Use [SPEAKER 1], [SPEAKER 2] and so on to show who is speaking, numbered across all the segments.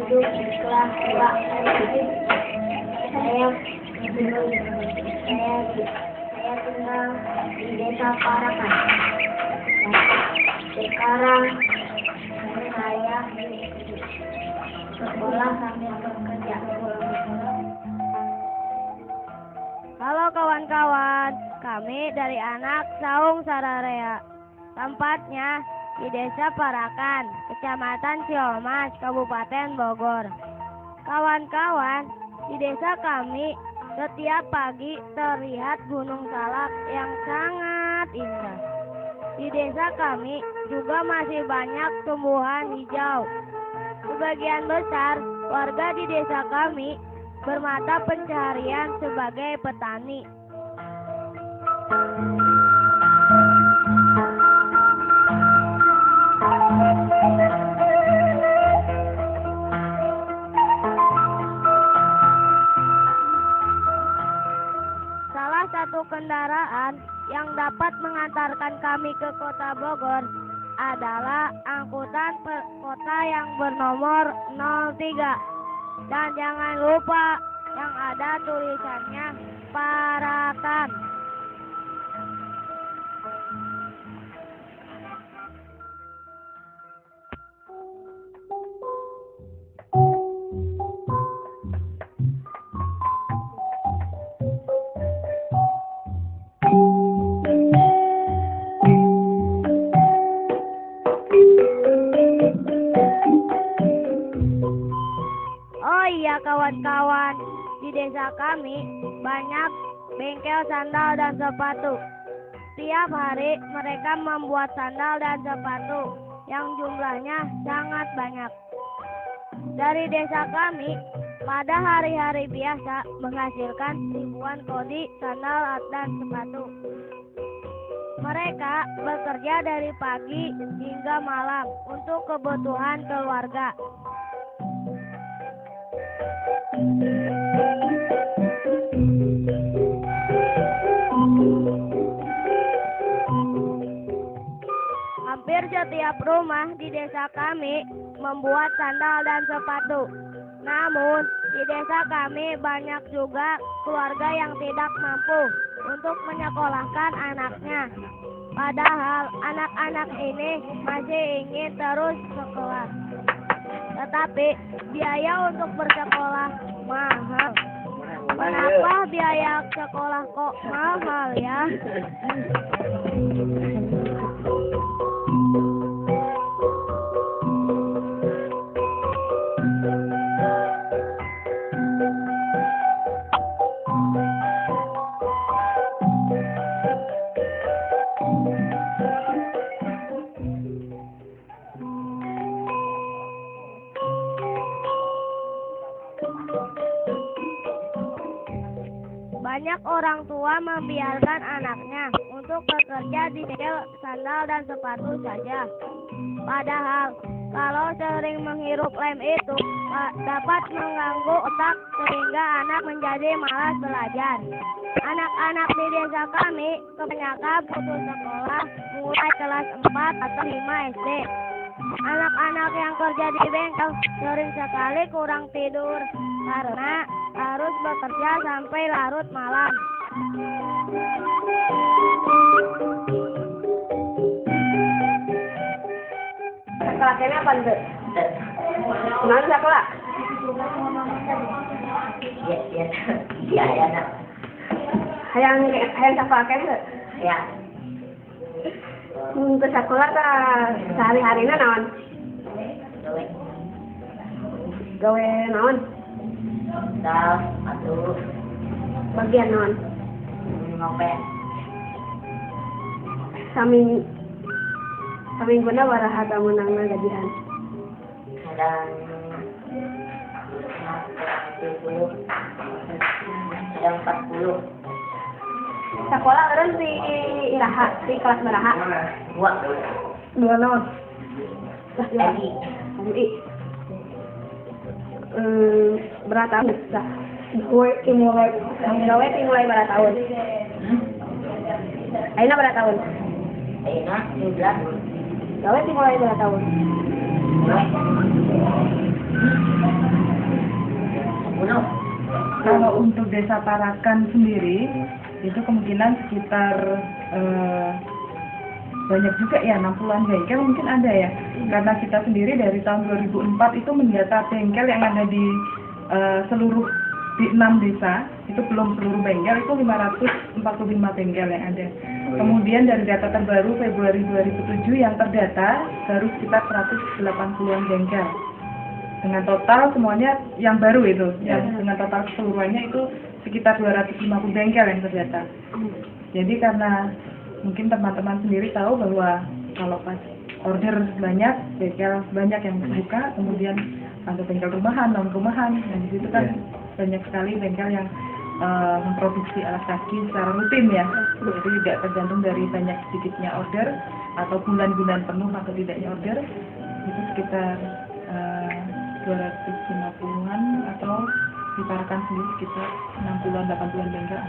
[SPEAKER 1] duduk di kelas 2 SD. Saya tinggal di Desa Parakan. Sekarang saya sekolah sambil bekerja.
[SPEAKER 2] Halo kawan-kawan, kami dari anak Saung Sararea. Tempatnya di Desa Parakan, Kecamatan Ciamas, Kabupaten Bogor. Kawan-kawan, di desa kami setiap pagi terlihat Gunung Salak yang sangat indah. Di desa kami juga masih banyak tumbuhan hijau. Sebagian besar warga di desa kami bermata pencaharian sebagai petani. Salah satu kendaraan yang dapat mengantarkan kami ke kota Bogor adalah angkutan kota yang bernomor 03. Dan jangan lupa yang ada tulisannya Parakan. Oh iya kawan-kawan, di desa kami banyak bengkel sandal dan sepatu. Tiap hari mereka membuat sandal dan sepatu yang jumlahnya sangat banyak. Dari desa kami pada hari-hari biasa menghasilkan ribuan kodi sandal dan sepatu. Mereka bekerja dari pagi hingga malam untuk kebutuhan keluarga. Hampir setiap rumah di desa kami membuat sandal dan sepatu. Namun, di desa kami banyak juga keluarga yang tidak mampu untuk menyekolahkan anaknya. Padahal anak-anak ini masih ingin terus sekolah. Tetapi biaya untuk bersekolah mahal. Kenapa biaya sekolah kok mahal ya? Banyak orang tua membiarkan anaknya untuk bekerja di bengkel sandal dan sepatu saja. Padahal kalau sering menghirup lem itu dapat mengganggu otak sehingga anak menjadi malas belajar. Anak-anak di desa kami kebanyakan putus sekolah mulai kelas 4 atau 5 SD. Anak-anak yang kerja di bengkel sering sekali kurang tidur karena harus bekerja sampai larut malam.
[SPEAKER 3] Sekolah kene apa ente? Mana sekolah?
[SPEAKER 1] Iya, ya, nak.
[SPEAKER 3] Hayang sekolah kene?
[SPEAKER 1] Ya.
[SPEAKER 3] Ke sekolah ka sehari-harina naon? Gawe naon?
[SPEAKER 1] Sandal, sepatu,
[SPEAKER 3] Bagian naon?
[SPEAKER 1] ngopet.
[SPEAKER 3] Samingguna baraha menangna gajian.
[SPEAKER 1] Kadang 30, kadang 40.
[SPEAKER 3] Sekolah eureun di iraha, di kelas baraha? 2 naon?
[SPEAKER 1] Lagi.
[SPEAKER 3] Berapa tahun? Gawe dimulai berapa tahun? Aina berapa tahun?
[SPEAKER 1] Aina 17.
[SPEAKER 3] Gawe dimulai berapa tahun?
[SPEAKER 4] Kalau untuk Desa Parakan sendiri, itu kemungkinan sekitar banyak juga ya, 60-an bengkel mungkin ada ya. Karena kita sendiri dari tahun 2004 itu mendata bengkel yang ada di seluruh di 6 desa, itu belum seluruh bengkel, itu 545 bengkel yang ada. Kemudian dari data terbaru Februari 2007 yang terdata baru sekitar 180-an bengkel. Dengan total semuanya yang baru itu, yang dengan total keseluruhannya itu sekitar 250 bengkel yang terdata. Jadi karena mungkin teman-teman sendiri tahu bahwa kalau pas order banyak, bengkel banyak yang buka, kemudian ada bengkel rumahan, non-rumahan, dan di situ kan banyak sekali bengkel yang memproduksi alas kaki secara rutin ya. Jadi tidak tergantung dari banyak sedikitnya order atau bulan-bulan penuh atau tidaknya order. Itu sekitar 250-an atau di Parakan sendiri sekitar 60-an, 80-an bengkel.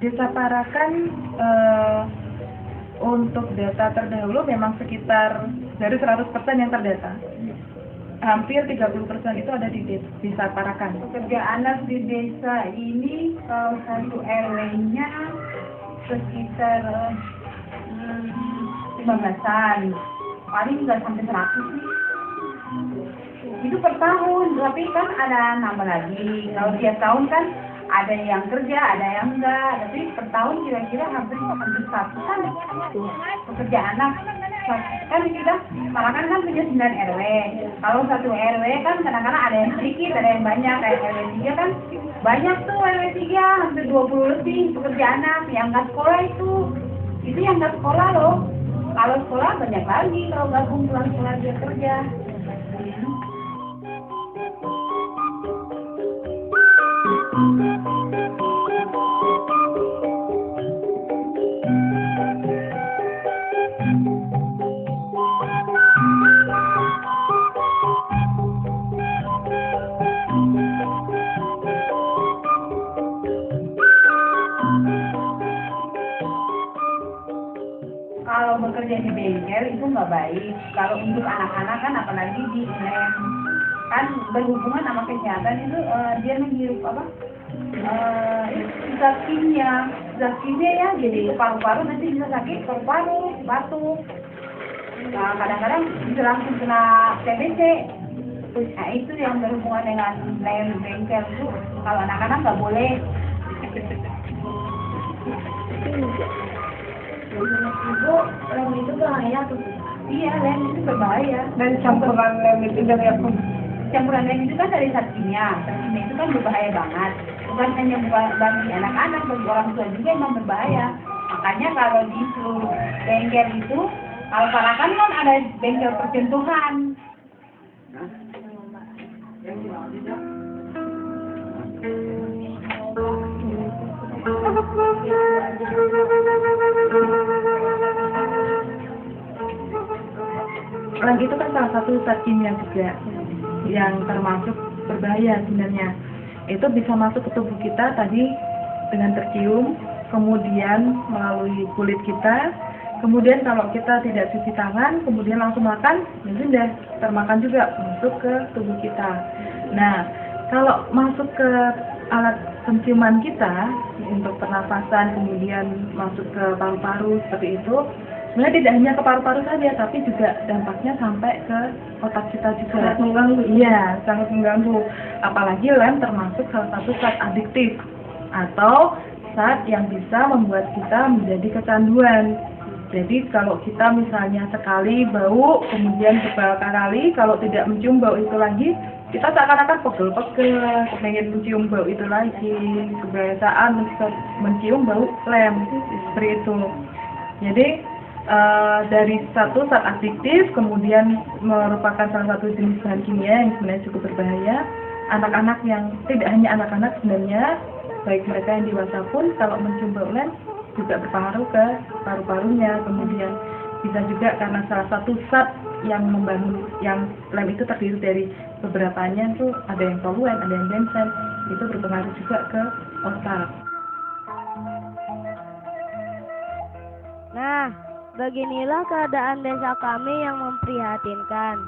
[SPEAKER 4] Desa Parakan untuk data terdahulu memang sekitar dari 100% yang terdata. Hampir 30% itu ada di Desa Parakan.
[SPEAKER 1] Pekerja anak di desa ini kalau satu RW-nya sekitar 15-an, paling nggak sampai 100 sih. Itu per tahun, tapi kan ada nambah lagi. Kalau tiap tahun kan ada yang kerja, ada yang enggak. Tapi per tahun kira-kira hampir 100 kan pekerja anak. Kan kita Parakan kan punya 9 RW. Kalau satu RW kan kadang-kadang ada yang sedikit, ada yang banyak. Kayak RW 3 kan banyak tuh RW 3, hampir 20 lebih pekerja anak yang nggak sekolah itu. Itu yang nggak sekolah loh. Kalau sekolah banyak lagi, kalau gabung pulang sekolah dia kerja. Kalau bekerja di bengkel itu nggak baik. Kalau untuk anak-anak kan apalagi di lem kan berhubungan sama kesehatan itu dia menghirup apa zat kimia ya, jadi paru-paru nanti bisa sakit paru-paru, batuk. Nah, kadang-kadang bisa langsung kena TBC. Nah, itu yang berhubungan dengan lem bengkel itu. Kalau anak-anak nggak boleh. Ibu, lem itu bahaya tuh. Iya, lem itu berbahaya. Dan campuran lem itu dari apa? Campuran lem itu kan dari zat kimia. Zat kimia itu kan berbahaya banget. Bukan hanya bagi anak-anak, bagi orang tua juga emang berbahaya. Makanya kalau di seluruh bengkel itu, kalau Parakan kan ada bengkel percontohan.
[SPEAKER 4] Lem itu kan salah satu zat kimia juga yang termasuk berbahaya sebenarnya. Itu bisa masuk ke tubuh kita tadi dengan tercium, kemudian melalui kulit kita, kemudian kalau kita tidak cuci tangan, kemudian langsung makan, ya sudah termakan juga masuk ke tubuh kita. Nah, kalau masuk ke alat penciuman kita untuk pernafasan, kemudian masuk ke paru-paru seperti itu, sebenarnya tidak hanya ke paru-paru saja, tapi juga dampaknya sampai ke otak kita juga. Sangat mengganggu. Iya, sangat mengganggu. Apalagi lem termasuk salah satu zat adiktif atau zat yang bisa membuat kita menjadi kecanduan. Jadi kalau kita misalnya sekali bau, kemudian beberapa kali, kalau tidak mencium bau itu lagi, kita seakan-akan pegel-pegel, pengen mencium bau itu lagi, kebiasaan mencium bau lem, seperti itu. Jadi dari satu zat adiktif, kemudian merupakan salah satu jenis bahan kimia yang sebenarnya cukup berbahaya. Anak-anak yang, tidak hanya anak-anak sebenarnya, baik mereka yang dewasa pun, kalau mencium bau lem, juga berpengaruh ke paru-parunya. Kemudian bisa juga karena salah satu zat yang membangun, yang lem itu terdiri dari beberapanya itu ada yang toluen, ada yang benzen, itu berpengaruh juga ke otak.
[SPEAKER 2] Nah, beginilah keadaan desa kami yang memprihatinkan.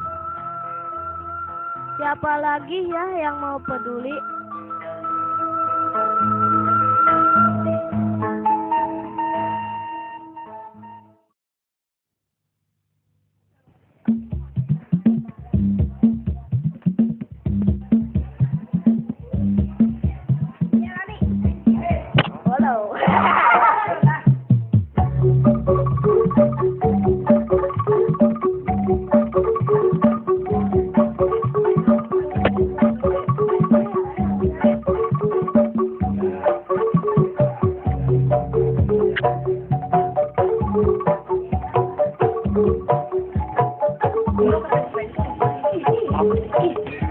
[SPEAKER 2] Siapa lagi ya yang mau peduli?
[SPEAKER 3] Ih,